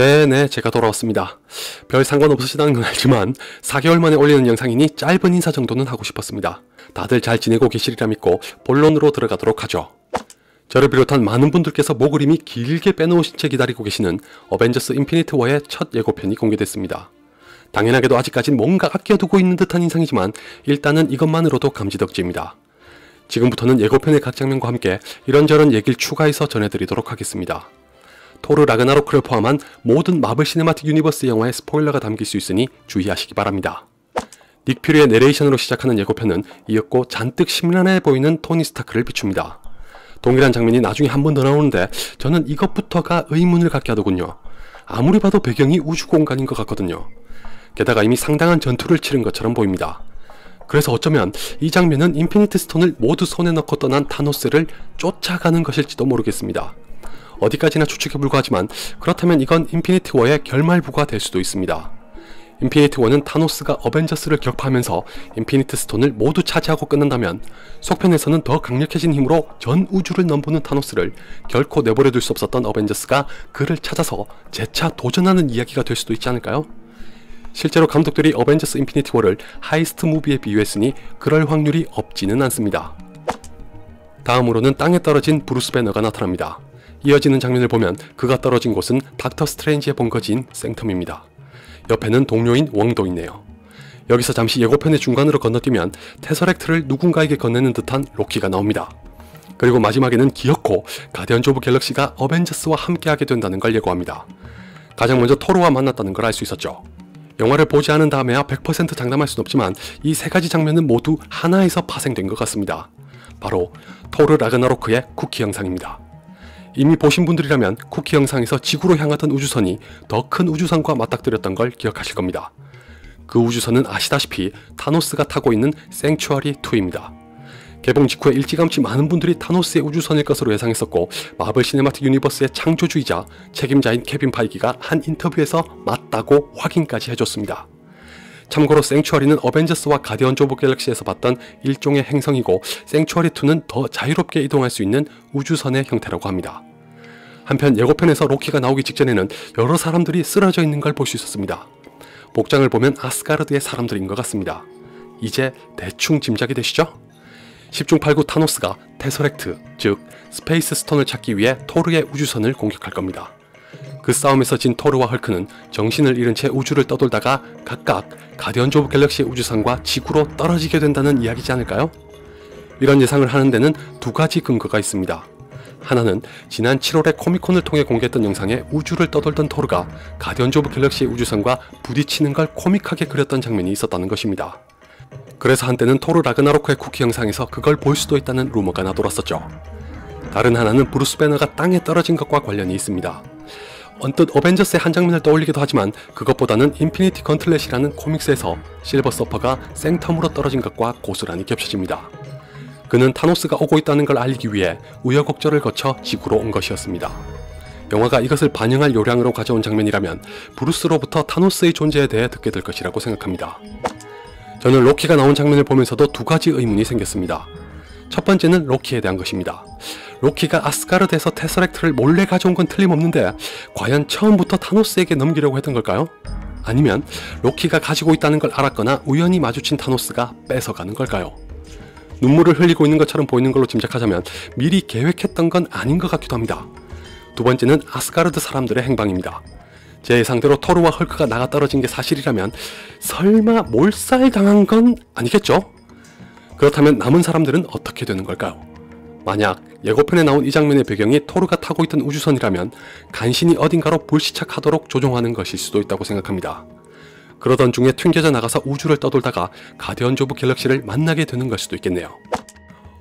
네네, 제가 돌아왔습니다. 별 상관없으시다는 건 알지만 4개월 만에 올리는 영상이니 짧은 인사 정도는 하고 싶었습니다. 다들 잘 지내고 계시리라 믿고 본론으로 들어가도록 하죠. 저를 비롯한 많은 분들께서 목을 이미 길게 빼놓으신 채 기다리고 계시는 어벤져스 인피니트 워의 첫 예고편이 공개됐습니다. 당연하게도 아직까진 뭔가 아껴두고 있는 듯한 인상이지만 일단은 이것만으로도 감지덕지입니다. 지금부터는 예고편의 각 장면과 함께 이런저런 얘기를 추가해서 전해드리도록 하겠습니다. 토르 라그나로크를 포함한 모든 마블 시네마틱 유니버스 영화의 스포일러가 담길 수 있으니 주의하시기 바랍니다. 닉 퓨리의 내레이션으로 시작하는 예고편은 이윽고 잔뜩 심란해 보이는 토니 스타크를 비춥니다. 동일한 장면이 나중에 한 번 더 나오는데 저는 이것부터가 의문을 갖게 하더군요. 아무리 봐도 배경이 우주공간인 것 같거든요. 게다가 이미 상당한 전투를 치른 것처럼 보입니다. 그래서 어쩌면 이 장면은 인피니트 스톤을 모두 손에 넣고 떠난 타노스를 쫓아가는 것일지도 모르겠습니다. 어디까지나 추측에 불과하지만 그렇다면 이건 인피니티 워의 결말부가 될 수도 있습니다. 인피니티 워는 타노스가 어벤져스를 격파하면서 인피니트 스톤을 모두 차지하고 끝난다면 속편에서는 더 강력해진 힘으로 전 우주를 넘보는 타노스를 결코 내버려둘 수 없었던 어벤져스가 그를 찾아서 재차 도전하는 이야기가 될 수도 있지 않을까요? 실제로 감독들이 어벤져스 인피니티 워를 하이스트 무비에 비유했으니 그럴 확률이 없지는 않습니다. 다음으로는 땅에 떨어진 브루스 배너가 나타납니다. 이어지는 장면을 보면 그가 떨어진 곳은 닥터 스트레인지의 본거지인 생텀입니다. 옆에는 동료인 웡도 있네요. 여기서 잠시 예고편의 중간으로 건너뛰면 테서렉트를 누군가에게 건네는 듯한 로키가 나옵니다. 그리고 마지막에는 기어코 가디언즈 오브 갤럭시가 어벤져스와 함께하게 된다는 걸 예고합니다. 가장 먼저 토르와 만났다는 걸 알 수 있었죠. 영화를 보지 않은 다음에야 100% 장담할 순 없지만 이 세 가지 장면은 모두 하나에서 파생된 것 같습니다. 바로 토르 라그나로크의 쿠키 영상입니다. 이미 보신 분들이라면 쿠키 영상에서 지구로 향하던 우주선이 더 큰 우주선과 맞닥뜨렸던 걸 기억하실 겁니다. 그 우주선은 아시다시피 타노스가 타고 있는 생츄어리2입니다. 개봉 직후에 일찌감치 많은 분들이 타노스의 우주선일 것으로 예상했었고 마블 시네마틱 유니버스의 창조주이자 책임자인 케빈 파이기가 한 인터뷰에서 맞다고 확인까지 해줬습니다. 참고로 생츄어리는 어벤져스와 가디언즈 오브 갤럭시에서 봤던 일종의 행성이고 생츄어리2는 더 자유롭게 이동할 수 있는 우주선의 형태라고 합니다. 한편 예고편에서 로키가 나오기 직전에는 여러 사람들이 쓰러져 있는 걸 볼 수 있었습니다. 복장을 보면 아스가르드의 사람들인 것 같습니다. 이제 대충 짐작이 되시죠? 10중 8구 타노스가 테서렉트, 즉 스페이스 스톤을 찾기 위해 토르의 우주선을 공격할 겁니다. 그 싸움에서 진 토르와 헐크는 정신을 잃은 채 우주를 떠돌다가 각각 가디언즈 오브 갤럭시의 우주선과 지구로 떨어지게 된다는 이야기지 않을까요? 이런 예상을 하는 데는 두 가지 근거가 있습니다. 하나는 지난 7월에 코미콘을 통해 공개했던 영상에 우주를 떠돌던 토르가 가디언즈 오브 갤럭시의 우주선과 부딪히는 걸 코믹하게 그렸던 장면이 있었다는 것입니다. 그래서 한때는 토르 라그나로크의 쿠키 영상에서 그걸 볼 수도 있다는 루머가 나돌았었죠. 다른 하나는 브루스 배너가 땅에 떨어진 것과 관련이 있습니다. 언뜻 어벤져스의 한 장면을 떠올리기도 하지만 그것보다는 인피니티 건틀렛이라는 코믹스에서 실버 서퍼가 생텀으로 떨어진 것과 고스란히 겹쳐집니다. 그는 타노스가 오고 있다는 걸 알리기 위해 우여곡절을 거쳐 지구로 온 것이었습니다. 영화가 이것을 반영할 요량으로 가져온 장면이라면 브루스로부터 타노스의 존재에 대해 듣게 될 것이라고 생각합니다. 저는 로키가 나온 장면을 보면서도 두 가지 의문이 생겼습니다. 첫 번째는 로키에 대한 것입니다. 로키가 아스가르드에서 테서렉트를 몰래 가져온 건 틀림없는데 과연 처음부터 타노스에게 넘기려고 했던 걸까요? 아니면 로키가 가지고 있다는 걸 알았거나 우연히 마주친 타노스가 뺏어가는 걸까요? 눈물을 흘리고 있는 것처럼 보이는 걸로 짐작하자면 미리 계획했던 건 아닌 것 같기도 합니다. 두 번째는 아스가르드 사람들의 행방입니다. 제 예상대로 토르와 헐크가 나가 떨어진 게 사실이라면 설마 몰살당한 건 아니겠죠? 그렇다면 남은 사람들은 어떻게 되는 걸까요? 만약 예고편에 나온 이 장면의 배경이 토르가 타고 있던 우주선이라면 간신히 어딘가로 불시착하도록 조종하는 것일 수도 있다고 생각합니다. 그러던 중에 튕겨져 나가서 우주를 떠돌다가 가디언즈 오브 갤럭시를 만나게 되는 걸 수도 있겠네요.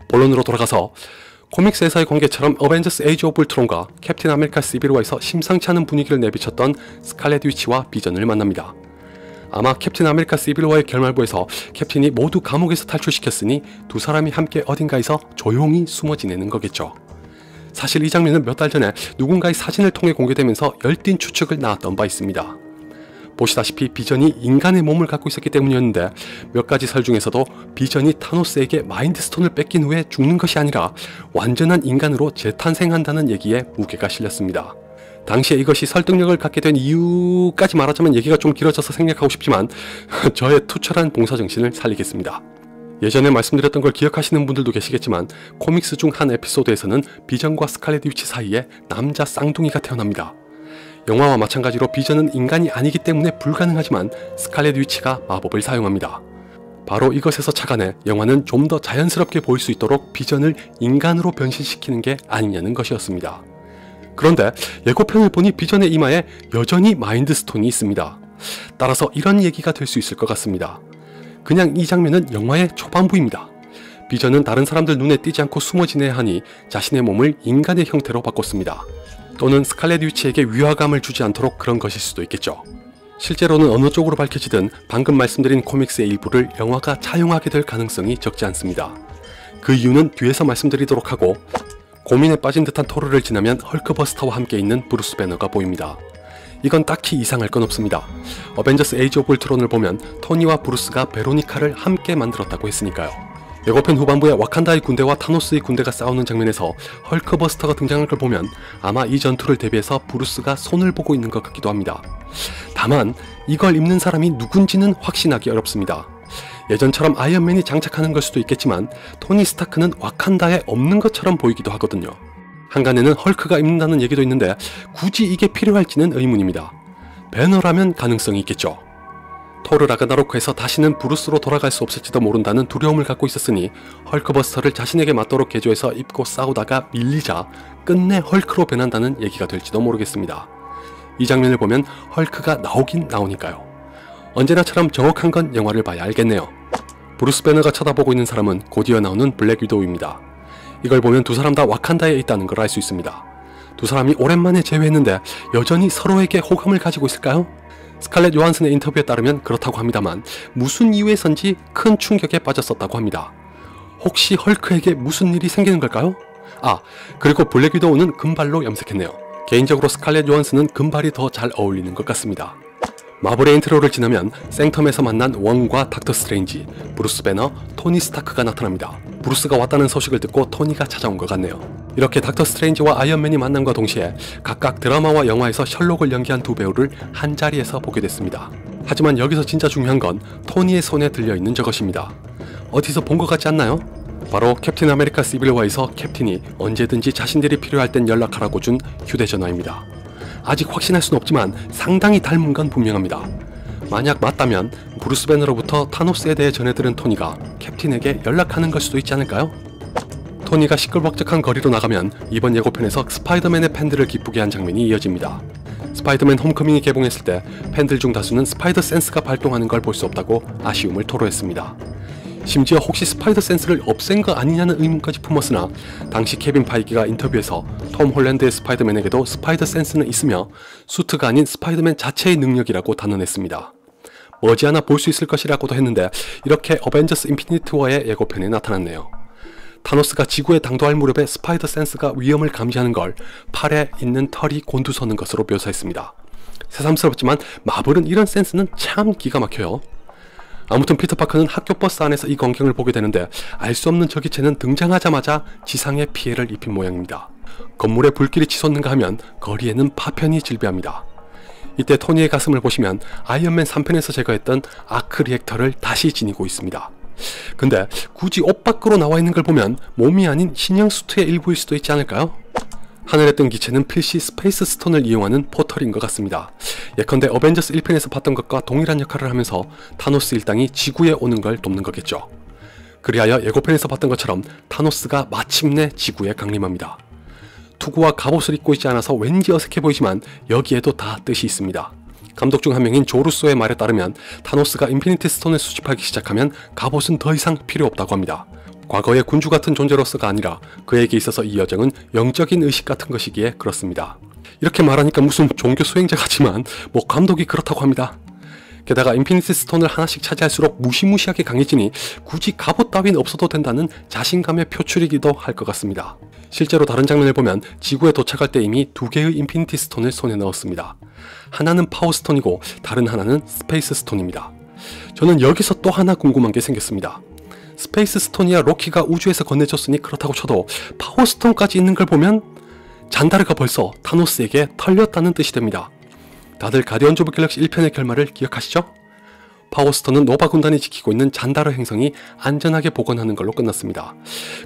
본론으로 돌아가서 코믹스에서의 관계처럼 어벤져스 에이지 오브 울트론과 캡틴 아메리카 시빌 워에서 심상치 않은 분위기를 내비쳤던 스칼렛 위치와 비전을 만납니다. 아마 캡틴 아메리카 시빌 워의 결말부에서 캡틴이 모두 감옥에서 탈출시켰으니 두 사람이 함께 어딘가에서 조용히 숨어 지내는 거겠죠. 사실 이 장면은 몇 달 전에 누군가의 사진을 통해 공개되면서 열띤 추측을 낳았던 바 있습니다. 보시다시피 비전이 인간의 몸을 갖고 있었기 때문이었는데 몇 가지 설 중에서도 비전이 타노스에게 마인드 스톤을 뺏긴 후에 죽는 것이 아니라 완전한 인간으로 재탄생한다는 얘기에 무게가 실렸습니다. 당시에 이것이 설득력을 갖게 된 이유까지 말하자면 얘기가 좀 길어져서 생략하고 싶지만 저의 투철한 봉사정신을 살리겠습니다. 예전에 말씀드렸던 걸 기억하시는 분들도 계시겠지만 코믹스 중 한 에피소드에서는 비전과 스칼렛 위치 사이에 남자 쌍둥이가 태어납니다. 영화와 마찬가지로 비전은 인간이 아니기 때문에 불가능하지만 스칼렛 위치가 마법을 사용합니다. 바로 이것에서 착안해 영화는 좀 더 자연스럽게 보일 수 있도록 비전을 인간으로 변신시키는 게 아니냐는 것이었습니다. 그런데 예고편을 보니 비전의 이마에 여전히 마인드 스톤이 있습니다. 따라서 이런 얘기가 될 수 있을 것 같습니다. 그냥 이 장면은 영화의 초반부입니다. 비전은 다른 사람들 눈에 띄지 않고 숨어 지내야 하니 자신의 몸을 인간의 형태로 바꿨습니다. 또는 스칼렛 위치에게 위화감을 주지 않도록 그런 것일 수도 있겠죠. 실제로는 어느 쪽으로 밝혀지든 방금 말씀드린 코믹스의 일부를 영화가 차용하게 될 가능성이 적지 않습니다. 그 이유는 뒤에서 말씀드리도록 하고, 고민에 빠진 듯한 토르를 지나면 헐크버스터와 함께 있는 브루스 배너가 보입니다. 이건 딱히 이상할 건 없습니다. 어벤져스 에이지 오브 울트론을 보면 토니와 브루스가 베로니카를 함께 만들었다고 했으니까요. 예고편 후반부에 와칸다의 군대와 타노스의 군대가 싸우는 장면에서 헐크버스터가 등장할 걸 보면 아마 이 전투를 대비해서 브루스가 손을 보고 있는 것 같기도 합니다. 다만 이걸 입는 사람이 누군지는 확신하기 어렵습니다. 예전처럼 아이언맨이 장착하는 걸 수도 있겠지만 토니 스타크는 와칸다에 없는 것처럼 보이기도 하거든요. 한간에는 헐크가 입는다는 얘기도 있는데 굳이 이게 필요할지는 의문입니다. 배너라면 가능성이 있겠죠. 토르 라그나로크에서 다시는 브루스로 돌아갈 수 없을지도 모른다는 두려움을 갖고 있었으니 헐크버스터를 자신에게 맞도록 개조해서 입고 싸우다가 밀리자 끝내 헐크로 변한다는 얘기가 될지도 모르겠습니다. 이 장면을 보면 헐크가 나오긴 나오니까요. 언제나처럼 정확한 건 영화를 봐야 알겠네요. 브루스 배너가 쳐다보고 있는 사람은 곧이어 나오는 블랙 위도우입니다. 이걸 보면 두 사람 다 와칸다에 있다는 걸 알 수 있습니다. 두 사람이 오랜만에 재회했는데 여전히 서로에게 호감을 가지고 있을까요? 스칼렛 요한슨의 인터뷰에 따르면 그렇다고 합니다만 무슨 이유에선지 큰 충격에 빠졌었다고 합니다. 혹시 헐크에게 무슨 일이 생기는 걸까요? 그리고 블랙 위도우는 금발로 염색했네요. 개인적으로 스칼렛 요한슨은 금발이 더 잘 어울리는 것 같습니다. 마블의 인트로를 지나면 생텀에서 만난 왕과 닥터 스트레인지, 브루스 배너, 토니 스타크가 나타납니다. 브루스가 왔다는 소식을 듣고 토니가 찾아온 것 같네요. 이렇게 닥터 스트레인지와 아이언맨이 만남과 동시에 각각 드라마와 영화에서 셜록을 연기한 두 배우를 한자리에서 보게 됐습니다. 하지만 여기서 진짜 중요한 건 토니의 손에 들려있는 저것입니다. 어디서 본 것 같지 않나요? 바로 캡틴 아메리카 시빌워에서 캡틴이 언제든지 자신들이 필요할 땐 연락하라고 준 휴대전화입니다. 아직 확신할 수는 없지만 상당히 닮은 건 분명합니다. 만약 맞다면 브루스 배너로부터 타노스에 대해 전해들은 토니가 캡틴에게 연락하는 걸 수도 있지 않을까요? 토니가 시끌벅적한 거리로 나가면 이번 예고편에서 스파이더맨의 팬들을 기쁘게 한 장면이 이어집니다. 스파이더맨 홈커밍이 개봉했을 때 팬들 중 다수는 스파이더 센스가 발동하는 걸 볼 수 없다고 아쉬움을 토로했습니다. 심지어 혹시 스파이더 센스를 없앤 거 아니냐는 의문까지 품었으나 당시 케빈 파이기가 인터뷰에서 톰 홀랜드의 스파이더맨에게도 스파이더 센스는 있으며 수트가 아닌 스파이더맨 자체의 능력이라고 단언했습니다. 머지않아 볼 수 있을 것이라고도 했는데 이렇게 어벤져스 인피니티 워의 예고편에 나타났네요. 타노스가 지구에 당도할 무렵에 스파이더 센스가 위험을 감지하는 걸 팔에 있는 털이 곤두서는 것으로 묘사했습니다. 새삼스럽지만 마블은 이런 센스는 참 기가 막혀요. 아무튼 피터 파커는 학교 버스 안에서 이 광경을 보게 되는데 알 수 없는 저기체는 등장하자마자 지상에 피해를 입힌 모양입니다. 건물에 불길이 치솟는가 하면 거리에는 파편이 질비합니다. 이때 토니의 가슴을 보시면 아이언맨 3편에서 제거했던 아크 리액터를 다시 지니고 있습니다. 근데 굳이 옷 밖으로 나와 있는 걸 보면 몸이 아닌 신형 수트의 일부일 수도 있지 않을까요? 하늘에 뜬 기체는 필시 스페이스 스톤을 이용하는 포털인 것 같습니다. 예컨대 어벤져스 1편에서 봤던 것과 동일한 역할을 하면서 타노스 일당이 지구에 오는 걸 돕는 거겠죠. 그리하여 예고편에서 봤던 것처럼 타노스가 마침내 지구에 강림합니다. 투구와 갑옷을 입고 있지 않아서 왠지 어색해 보이지만 여기에도 다 뜻이 있습니다. 감독 중 한 명인 조 루소의 말에 따르면 타노스가 인피니티 스톤을 수집하기 시작하면 갑옷은 더 이상 필요 없다고 합니다. 과거의 군주 같은 존재로서가 아니라 그에게 있어서 이 여정은 영적인 의식 같은 것이기에 그렇습니다. 이렇게 말하니까 무슨 종교 수행자 같지만 뭐 감독이 그렇다고 합니다. 게다가 인피니티 스톤을 하나씩 차지할수록 무시무시하게 강해지니 굳이 갑옷 따윈 없어도 된다는 자신감의 표출이기도 할 것 같습니다. 실제로 다른 장면을 보면 지구에 도착할 때 이미 두 개의 인피니티 스톤을 손에 넣었습니다. 하나는 파워 스톤이고 다른 하나는 스페이스 스톤입니다. 저는 여기서 또 하나 궁금한 게 생겼습니다. 스페이스 스톤이야 로키가 우주에서 건네줬으니 그렇다고 쳐도 파워 스톤까지 있는 걸 보면 잔다르가 벌써 타노스에게 털렸다는 뜻이 됩니다. 다들 가디언즈 오브 갤럭시 1편의 결말을 기억하시죠? 파워스톤은 노바 군단이 지키고 있는 잔다르 행성이 안전하게 복원하는 걸로 끝났습니다.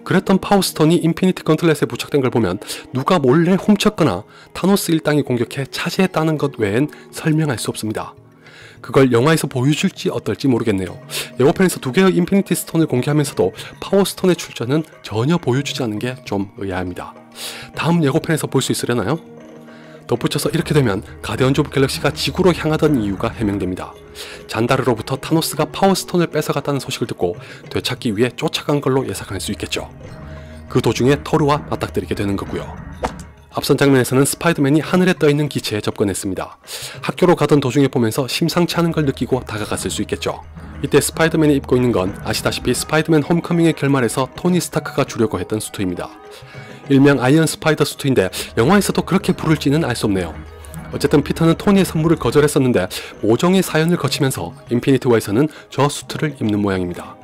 그랬던 파워스톤이 인피니티 건틀렛에 부착된 걸 보면 누가 몰래 훔쳤거나 타노스 일당이 공격해 차지했다는 것 외엔 설명할 수 없습니다. 그걸 영화에서 보여줄지 어떨지 모르겠네요. 예고편에서 2개의 인피니티 스톤을 공개하면서도 파워스톤의 출전은 전혀 보여주지 않는 게 좀 의아합니다. 다음 예고편에서 볼 수 있으려나요? 덧붙여서 이렇게 되면 가디언즈 오브 갤럭시가 지구로 향하던 이유가 해명됩니다. 잔다르로부터 타노스가 파워스톤을 뺏어갔다는 소식을 듣고 되찾기 위해 쫓아간 걸로 예상할 수 있겠죠. 그 도중에 토르와 맞닥뜨리게 되는 거고요. 앞선 장면에서는 스파이더맨이 하늘에 떠있는 기체에 접근했습니다. 학교로 가던 도중에 보면서 심상치 않은 걸 느끼고 다가갔을 수 있겠죠. 이때 스파이더맨이 입고 있는 건 아시다시피 스파이더맨 홈커밍의 결말에서 토니 스타크가 주려고 했던 수트입니다. 일명 아이언 스파이더 수트인데 영화에서도 그렇게 부를지는 알 수 없네요. 어쨌든 피터는 토니의 선물을 거절했었는데 모종의 사연을 거치면서 인피니티 워에서는 저 수트를 입는 모양입니다.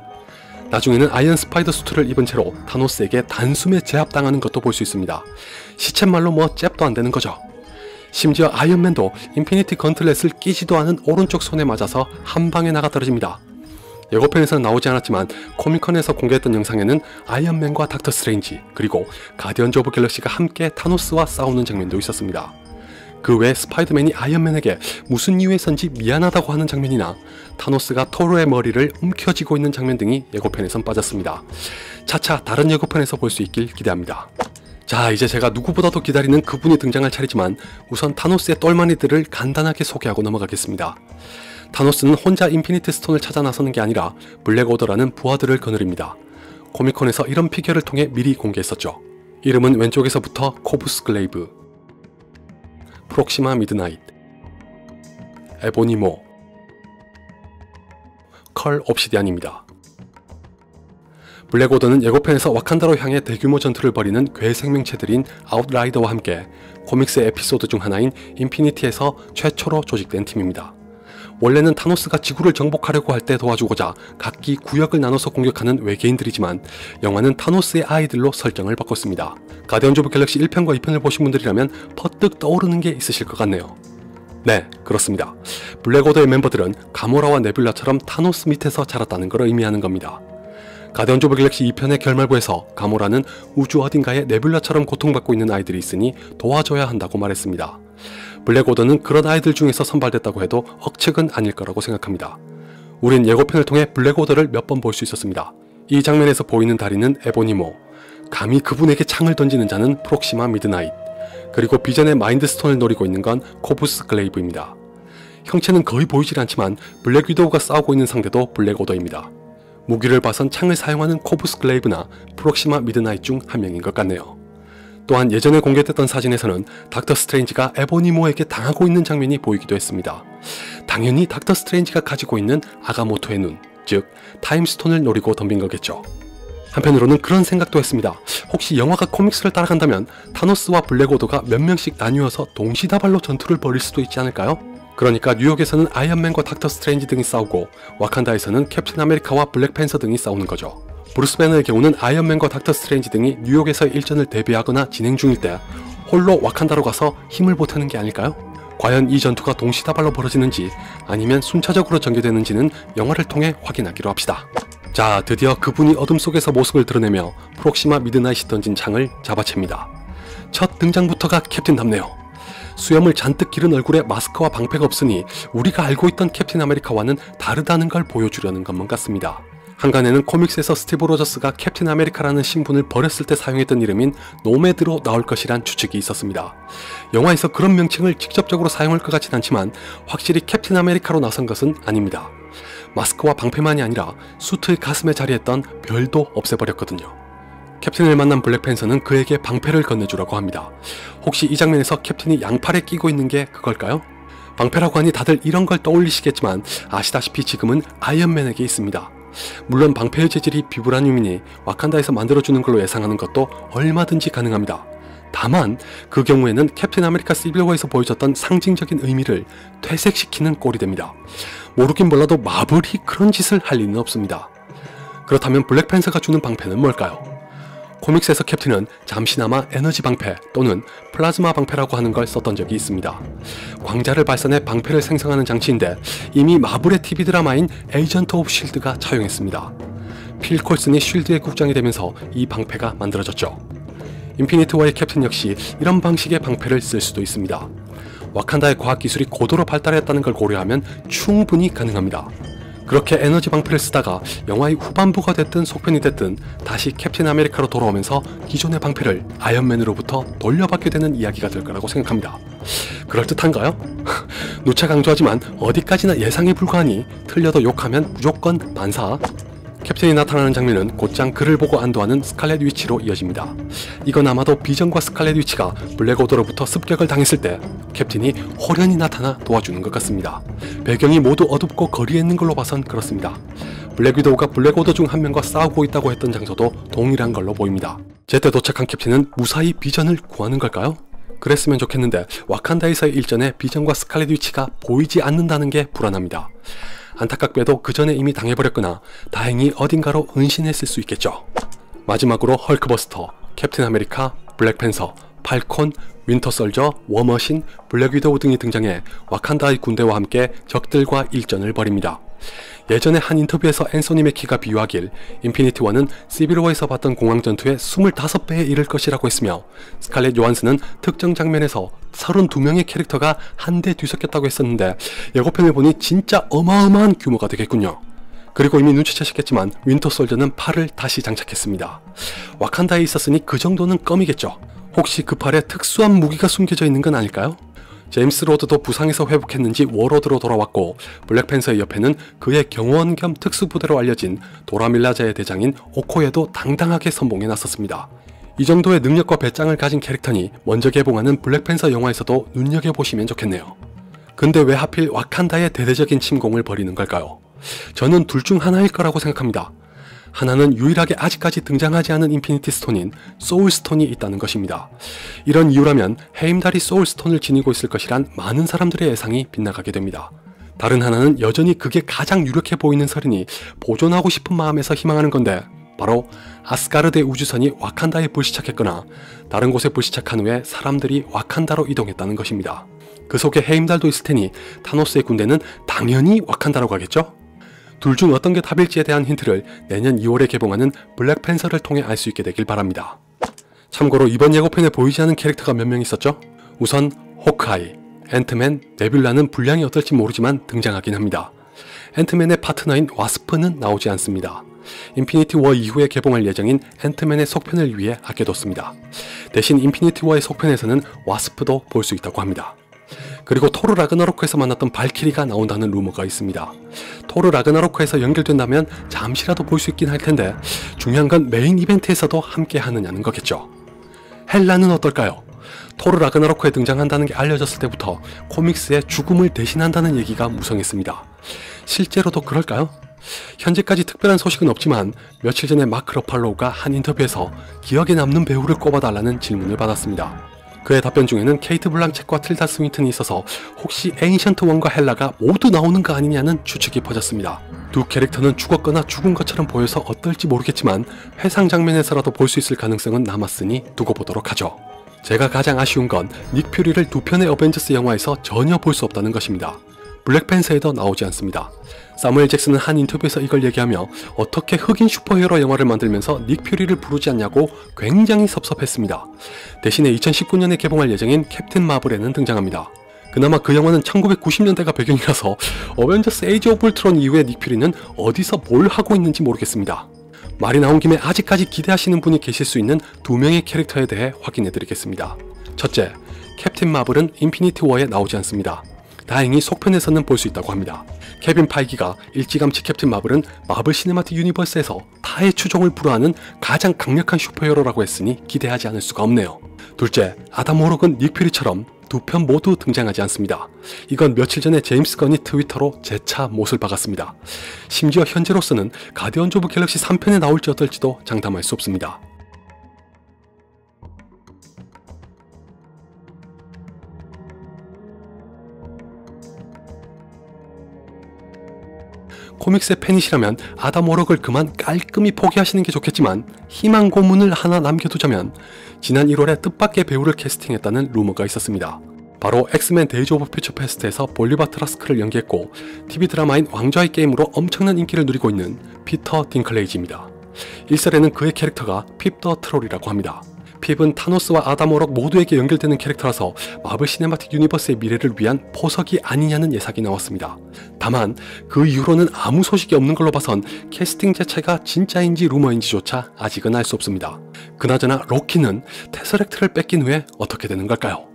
나중에는 아이언 스파이더 수트를 입은 채로 타노스에게 단숨에 제압당하는 것도 볼 수 있습니다. 시쳇말로 뭐 잽도 안 되는 거죠. 심지어 아이언맨도 인피니티 건틀렛을 끼지도 않은 오른쪽 손에 맞아서 한 방에 나가 떨어집니다. 예고편에서는 나오지 않았지만 코미컨에서 공개했던 영상에는 아이언맨과 닥터 스트레인지 그리고 가디언즈 오브 갤럭시가 함께 타노스와 싸우는 장면도 있었습니다. 그 외에 스파이더맨이 아이언맨에게 무슨 이유에선지 미안하다고 하는 장면이나 타노스가 토르의 머리를 움켜쥐고 있는 장면 등이 예고편에선 빠졌습니다. 차차 다른 예고편에서 볼 수 있길 기대합니다. 자, 이제 제가 누구보다도 기다리는 그분이 등장할 차례지만 우선 타노스의 똘마니들을 간단하게 소개하고 넘어가겠습니다. 타노스는 혼자 인피니티 스톤을 찾아 나서는 게 아니라 블랙 오더라는 부하들을 거느립니다. 코미콘에서 이런 피규어를 통해 미리 공개했었죠. 이름은 왼쪽에서부터 코브스 글레이브, 프록시마 미드나잇, 에보니모, 컬 옵시디안입니다. 블랙 오더는 예고편에서 와칸다로 향해 대규모 전투를 벌이는 괴 생명체들인 아웃라이더와 함께 코믹스의 에피소드 중 하나인 인피니티에서 최초로 조직된 팀입니다. 원래는 타노스가 지구를 정복하려고 할 때 도와주고자 각기 구역을 나눠서 공격하는 외계인들이지만 영화는 타노스의 아이들로 설정을 바꿨습니다. 가디언즈 오브 갤럭시 1편과 2편을 보신 분들이라면 퍼뜩 떠오르는 게 있으실 것 같네요. 네, 그렇습니다. 블랙 오더의 멤버들은 가모라와 네뷸라처럼 타노스 밑에서 자랐다는 걸 의미하는 겁니다. 가디언즈 오브 갤럭시 2편의 결말부에서 가모라는 우주 어딘가에 네뷸라처럼 고통받고 있는 아이들이 있으니 도와줘야 한다고 말했습니다. 블랙 오더는 그런 아이들 중에서 선발됐다고 해도 억측은 아닐 거라고 생각합니다. 우린 예고편을 통해 블랙 오더를 몇 번 볼 수 있었습니다. 이 장면에서 보이는 다리는 에보니모, 감히 그분에게 창을 던지는 자는 프록시마 미드나잇, 그리고 비전의 마인드 스톤을 노리고 있는 건 코브스 글레이브입니다. 형체는 거의 보이질 않지만 블랙 위도우가 싸우고 있는 상대도 블랙 오더입니다. 무기를 봐선 창을 사용하는 코브스 글레이브나 프록시마 미드나잇 중 한 명인 것 같네요. 또한 예전에 공개됐던 사진에서는 닥터 스트레인지가 에보니모에게 당하고 있는 장면이 보이기도 했습니다. 당연히 닥터 스트레인지가 가지고 있는 아가모토의 눈, 즉 타임스톤을 노리고 덤빈 거겠죠. 한편으로는 그런 생각도 했습니다. 혹시 영화가 코믹스를 따라간다면 타노스와 블랙 오더가 몇 명씩 나뉘어서 동시다발로 전투를 벌일 수도 있지 않을까요? 그러니까 뉴욕에서는 아이언맨과 닥터 스트레인지 등이 싸우고 와칸다에서는 캡틴 아메리카와 블랙팬서 등이 싸우는 거죠. 브루스 배너의 경우는 아이언맨과 닥터 스트레인지 등이 뉴욕에서의 일전을 대비하거나 진행 중일 때 홀로 와칸다로 가서 힘을 보태는 게 아닐까요? 과연 이 전투가 동시다발로 벌어지는지 아니면 순차적으로 전개되는지는 영화를 통해 확인하기로 합시다. 자, 드디어 그분이 어둠 속에서 모습을 드러내며 프록시마 미드나잇이 던진 창을 잡아챕니다. 첫 등장부터가 캡틴답네요. 수염을 잔뜩 기른 얼굴에 마스크와 방패가 없으니 우리가 알고 있던 캡틴 아메리카와는 다르다는 걸 보여주려는 것만 같습니다. 한간에는 코믹스에서 스티브 로저스가 캡틴 아메리카라는 신분을 버렸을 때 사용했던 이름인 노매드로 나올 것이란 추측이 있었습니다. 영화에서 그런 명칭을 직접적으로 사용할 것 같진 않지만 확실히 캡틴 아메리카로 나선 것은 아닙니다. 마스크와 방패만이 아니라 수트의 가슴에 자리했던 별도 없애버렸거든요. 캡틴을 만난 블랙팬서는 그에게 방패를 건네주라고 합니다. 혹시 이 장면에서 캡틴이 양팔에 끼고 있는 게 그걸까요? 방패라고 하니 다들 이런 걸 떠올리시겠지만 아시다시피 지금은 아이언맨에게 있습니다. 물론 방패의 재질이 비브라늄이니 와칸다에서 만들어주는 걸로 예상하는 것도 얼마든지 가능합니다. 다만 그 경우에는 캡틴 아메리카 시빌워에서 보여줬던 상징적인 의미를 퇴색시키는 꼴이 됩니다. 모르긴 몰라도 마블이 그런 짓을 할 리는 없습니다. 그렇다면 블랙팬서가 주는 방패는 뭘까요? 코믹스에서 캡틴은 잠시나마 에너지 방패 또는 플라즈마 방패라고 하는 걸 썼던 적이 있습니다. 광자를 발산해 방패를 생성하는 장치인데 이미 마블의 TV 드라마인 에이전트 오브 쉴드가 차용했습니다. 필 콜슨이 쉴드의 국장이 되면서 이 방패가 만들어졌죠. 인피니티 워의 캡틴 역시 이런 방식의 방패를 쓸 수도 있습니다. 와칸다의 과학기술이 고도로 발달했다는 걸 고려하면 충분히 가능합니다. 그렇게 에너지 방패를 쓰다가 영화의 후반부가 됐든 속편이 됐든 다시 캡틴 아메리카로 돌아오면서 기존의 방패를 아이언맨으로부터 돌려받게 되는 이야기가 될 거라고 생각합니다. 그럴듯한가요? 누차 강조하지만 어디까지나 예상에 불과하니 틀려도 욕하면 무조건 반사. 캡틴이 나타나는 장면은 곧장 그를 보고 안도하는 스칼렛 위치로 이어집니다. 이건 아마도 비전과 스칼렛 위치가 블랙 오더로부터 습격을 당했을 때 캡틴이 호련히 나타나 도와주는 것 같습니다. 배경이 모두 어둡고 거리에 있는 걸로 봐선 그렇습니다. 블랙 위도우가 블랙 오더 중 한 명과 싸우고 있다고 했던 장소도 동일한 걸로 보입니다. 제때 도착한 캡틴은 무사히 비전을 구하는 걸까요? 그랬으면 좋겠는데 와칸다에서의 일전에 비전과 스칼렛 위치가 보이지 않는다는 게 불안합니다. 안타깝게도 그 전에 이미 당해버렸거나 다행히 어딘가로 은신했을 수 있겠죠. 마지막으로 헐크버스터, 캡틴 아메리카, 블랙팬서, 팔콘, 윈터솔저, 워머신, 블랙 위도우 등이 등장해 와칸다의 군대와 함께 적들과 일전을 벌입니다. 예전에 한 인터뷰에서 앤소니 매키가 비유하길 인피니티 워는 시빌워에서 봤던 공항 전투의 25배에 이를 것이라고 했으며 스칼렛 요한슨은 특정 장면에서 32명의 캐릭터가 한데 뒤섞였다고 했었는데 예고편을 보니 진짜 어마어마한 규모가 되겠군요. 그리고 이미 눈치채셨겠지만 윈터솔저는 팔을 다시 장착했습니다. 와칸다에 있었으니 그 정도는 껌이겠죠. 혹시 그 팔에 특수한 무기가 숨겨져 있는 건 아닐까요? 제임스 로드도 부상에서 회복했는지 워로드로 돌아왔고 블랙팬서의 옆에는 그의 경호원 겸 특수부대로 알려진 도라밀라자의 대장인 오코에도 당당하게 선봉해 나섰습니다. 이 정도의 능력과 배짱을 가진 캐릭터니 먼저 개봉하는 블랙팬서 영화에서도 눈여겨보시면 좋겠네요. 근데 왜 하필 와칸다의 대대적인 침공을 벌이는 걸까요? 저는 둘 중 하나일 거라고 생각합니다. 하나는 유일하게 아직까지 등장하지 않은 인피니티 스톤인 소울스톤이 있다는 것입니다. 이런 이유라면 헤임달이 소울스톤을 지니고 있을 것이란 많은 사람들의 예상이 빗나가게 됩니다. 다른 하나는 여전히 그게 가장 유력해 보이는 설이니 보존하고 싶은 마음에서 희망하는 건데 바로 아스가르드의 우주선이 와칸다에 불시착했거나 다른 곳에 불시착한 후에 사람들이 와칸다로 이동했다는 것입니다. 그 속에 헤임달도 있을 테니 타노스의 군대는 당연히 와칸다로 가겠죠? 둘 중 어떤 게 답일지에 대한 힌트를 내년 2월에 개봉하는 블랙팬서를 통해 알 수 있게 되길 바랍니다. 참고로 이번 예고편에 보이지 않은 캐릭터가 몇 명 있었죠? 우선 호크아이, 앤트맨, 네뷸라는 분량이 어떨지 모르지만 등장하긴 합니다. 앤트맨의 파트너인 와스프는 나오지 않습니다. 인피니티 워 이후에 개봉할 예정인 앤트맨의 속편을 위해 아껴뒀습니다. 대신 인피니티 워의 속편에서는 와스프도 볼 수 있다고 합니다. 그리고 토르 라그나로크에서 만났던 발키리가 나온다는 루머가 있습니다. 토르 라그나로크에서 연결된다면 잠시라도 볼 수 있긴 할 텐데 중요한 건 메인 이벤트에서도 함께 하느냐는 거겠죠. 헬라는 어떨까요? 토르 라그나로크에 등장한다는 게 알려졌을 때부터 코믹스의 죽음을 대신한다는 얘기가 무성했습니다. 실제로도 그럴까요? 현재까지 특별한 소식은 없지만 며칠 전에 마크 러팔로우가 한 인터뷰에서 기억에 남는 배우를 꼽아달라는 질문을 받았습니다. 그의 답변 중에는 케이트 블랑쳇과 틸다 스윈튼이 있어서 혹시 에인션트 원과 헬라가 모두 나오는 거 아니냐는 추측이 퍼졌습니다. 두 캐릭터는 죽었거나 죽은 것처럼 보여서 어떨지 모르겠지만 회상 장면에서라도 볼 수 있을 가능성은 남았으니 두고 보도록 하죠. 제가 가장 아쉬운 건 닉 퓨리를 두 편의 어벤져스 영화에서 전혀 볼 수 없다는 것입니다. 블랙팬서에도 나오지 않습니다. 사무엘 잭슨은 한 인터뷰에서 이걸 얘기하며 어떻게 흑인 슈퍼히어로 영화를 만들면서 닉 퓨리를 부르지 않냐고 굉장히 섭섭했습니다. 대신에 2019년에 개봉할 예정인 캡틴 마블에는 등장합니다. 그나마 그 영화는 1990년대가 배경이라서 어벤져스 에이지 오브 울트론 이후에 닉 퓨리는 어디서 뭘 하고 있는지 모르겠습니다. 말이 나온 김에 아직까지 기대하시는 분이 계실 수 있는 두 명의 캐릭터에 대해 확인해드리겠습니다. 첫째, 캡틴 마블은 인피니티 워에 나오지 않습니다. 다행히 속편에서는 볼 수 있다고 합니다. 케빈 파이기가 일찌감치 캡틴 마블은 마블 시네마틱 유니버스에서 타의 추종을 불허하는 가장 강력한 슈퍼히어로라고 했으니 기대하지 않을 수가 없네요. 둘째, 아담 워록은 닉 퓨리처럼 두 편 모두 등장하지 않습니다. 이건 며칠 전에 제임스 건이 트위터로 재차 못을 박았습니다. 심지어 현재로서는 가디언즈 오브 갤럭시 3편에 나올지 어떨지도 장담할 수 없습니다. 코믹스의 팬이시라면 아담 워럭을 그만 깔끔히 포기하시는 게 좋겠지만 희망 고문을 하나 남겨두자면 지난 1월에 뜻밖의 배우를 캐스팅했다는 루머가 있었습니다. 바로 엑스맨 데이즈 오브 퓨처 패스트에서 볼리바 트라스크를 연기했고 TV 드라마인 왕좌의 게임으로 엄청난 인기를 누리고 있는 피터 딩클레이지입니다. 일설에는 그의 캐릭터가 핍 더 트롤이라고 합니다. 핍은 타노스와 아담 워럭 모두에게 연결되는 캐릭터라서 마블 시네마틱 유니버스의 미래를 위한 포석이 아니냐는 예상이 나왔습니다. 다만 그 이후로는 아무 소식이 없는 걸로 봐선 캐스팅 자체가 진짜인지 루머인지조차 아직은 알 수 없습니다. 그나저나 로키는 테서렉트를 뺏긴 후에 어떻게 되는 걸까요?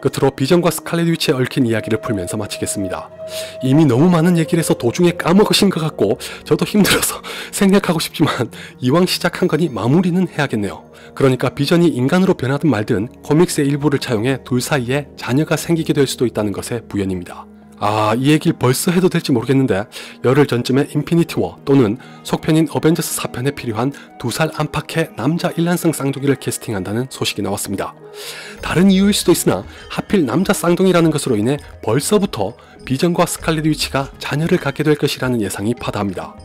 끝으로 비전과 스칼렛 위치에 얽힌 이야기를 풀면서 마치겠습니다. 이미 너무 많은 얘기를 해서 도중에 까먹으신 것 같고 저도 힘들어서 생략하고 싶지만 이왕 시작한 거니 마무리는 해야겠네요. 그러니까 비전이 인간으로 변하든 말든 코믹스의 일부를 차용해 둘 사이에 자녀가 생기게 될 수도 있다는 것의 부연입니다. 이 얘기를 벌써 해도 될지 모르겠는데 열흘 전쯤에 인피니티 워 또는 속편인 어벤져스 4편에 필요한 2살 안팎의 남자 일란성 쌍둥이를 캐스팅한다는 소식이 나왔습니다. 다른 이유일 수도 있으나 하필 남자 쌍둥이라는 것으로 인해 벌써부터 비전과 스칼렛 위치가 자녀를 갖게 될 것이라는 예상이 파다합니다.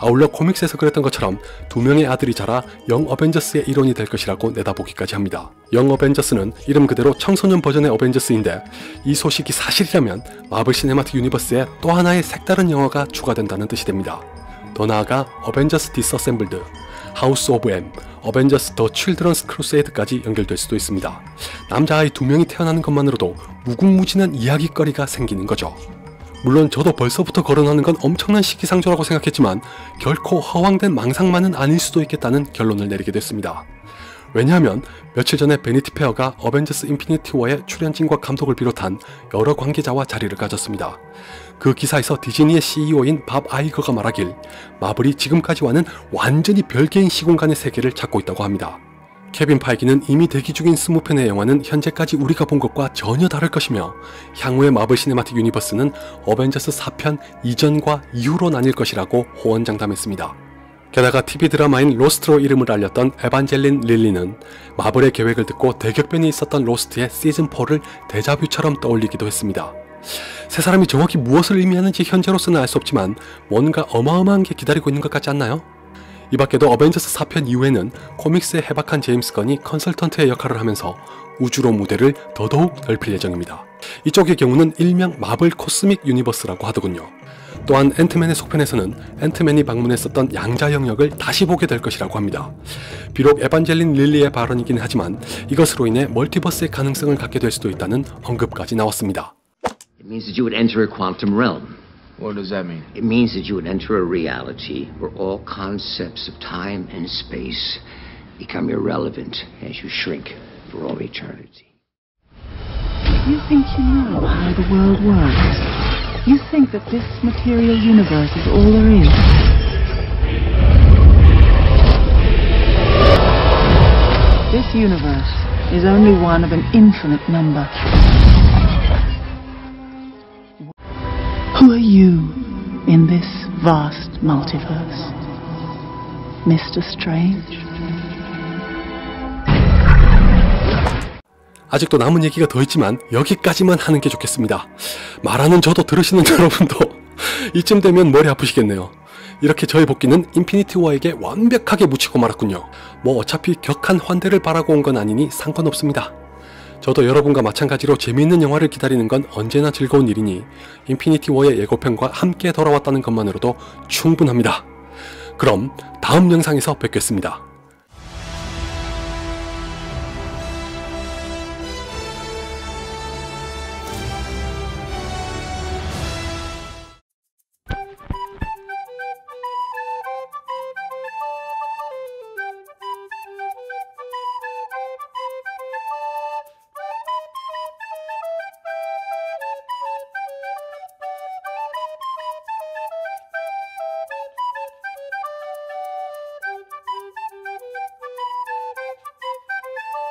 아울러 코믹스에서 그랬던 것처럼 2명의 아들이 자라 영 어벤져스의 일원이 될 것이라고 내다보기까지 합니다. 영 어벤져스는 이름 그대로 청소년 버전의 어벤져스인데 이 소식이 사실이라면 마블 시네마틱 유니버스에 또 하나의 색다른 영화가 추가된다는 뜻이 됩니다. 더 나아가 어벤져스 디스어셈블드, 하우스 오브 M, 어벤져스 더 칠드런스 크루세이드까지 연결될 수도 있습니다. 남자아이 2명이 태어나는 것만으로도 무궁무진한 이야기거리가 생기는 거죠. 물론 저도 벌써부터 거론하는 건 엄청난 시기상조라고 생각했지만 결코 허황된 망상만은 아닐 수도 있겠다는 결론을 내리게 됐습니다. 왜냐하면 며칠 전에 베니티 페어가 어벤져스 인피니티 워의 출연진과 감독을 비롯한 여러 관계자와 자리를 가졌습니다. 그 기사에서 디즈니의 CEO인 밥 아이거가 말하길 마블이 지금까지와는 완전히 별개인 시공간의 세계를 찾고 있다고 합니다. 케빈 파이기는 이미 대기 중인 20편의 영화는 현재까지 우리가 본 것과 전혀 다를 것이며 향후의 마블 시네마틱 유니버스는 어벤져스 4편 이전과 이후로 나뉠 것이라고 호언장담했습니다. 게다가 TV 드라마인 로스트로 이름을 알렸던 에반젤린 릴리는 마블의 계획을 듣고 대격변이 있었던 로스트의 시즌4를 데자뷰처럼 떠올리기도 했습니다. 세 사람이 정확히 무엇을 의미하는지 현재로서는 알 수 없지만 뭔가 어마어마한 게 기다리고 있는 것 같지 않나요? 이 밖에도 어벤져스 4편 이후에는 코믹스의 해박한 제임스 건이 컨설턴트의 역할을 하면서 우주로 무대를 더더욱 넓힐 예정입니다. 이쪽의 경우는 일명 마블 코스믹 유니버스라고 하더군요. 또한 앤트맨의 속편에서는 앤트맨이 방문했었던 양자 영역을 다시 보게 될 것이라고 합니다. 비록 에반젤린 릴리의 발언이긴 하지만 이것으로 인해 멀티버스의 가능성을 갖게 될 수도 있다는 언급까지 나왔습니다. It means that you would enter a quantum realm. What does that mean? It means that you would enter a reality where all concepts of time and space become irrelevant as you shrink for all eternity. You think you know how the world works? You think that this material universe is all there is? This universe is only one of an infinite number. Who are you in this vast multiverse? Mr. Strange? 아직도 남은 얘기가 더 있지만 여기까지만 하는 게 좋겠습니다. 말하는 저도 들으시는 여러분도 이쯤 되면 머리 아프시겠네요. 이렇게 저의 복귀는 인피니티 워에게 완벽하게 묻히고 말았군요. 뭐 어차피 격한 환대를 바라고 온 건 아니니 상관없습니다. 저도 여러분과 마찬가지로 재미있는 영화를 기다리는 건 언제나 즐거운 일이니 인피니티 워의 예고편과 함께 돌아왔다는 것만으로도 충분합니다. 그럼 다음 영상에서 뵙겠습니다.